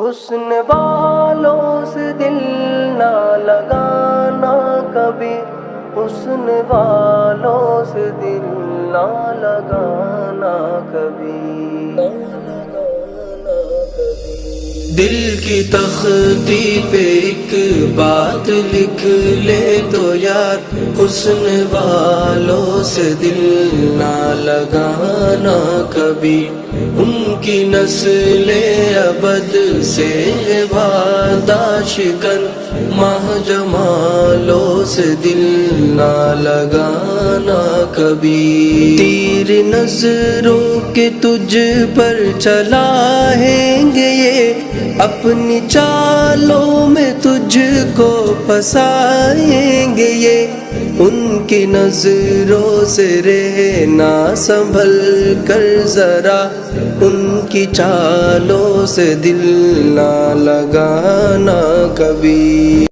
حسن والوں سے دل نہ لگانا کبھی، حسن والوں سے دل نہ لگانا کبھی، دل کی تختی پہ ایک بات لکھ لے تو یار، حسن والوں سے دل نہ لگانا کبھی، ان کی نسل ابد سے وعدہ شکن، ماہ جمالوں سے دل نہ لگانا کبھی، تیر نظروں کے تجھ پر چلائیں گے یہ، اپنی چالوں میں تجھ کو پھنسائیں گے یہ، ان کی نظروں سے رہنا سنبھل کر ذرا، ان کی چالوں سے دل نہ لگانا کبھی۔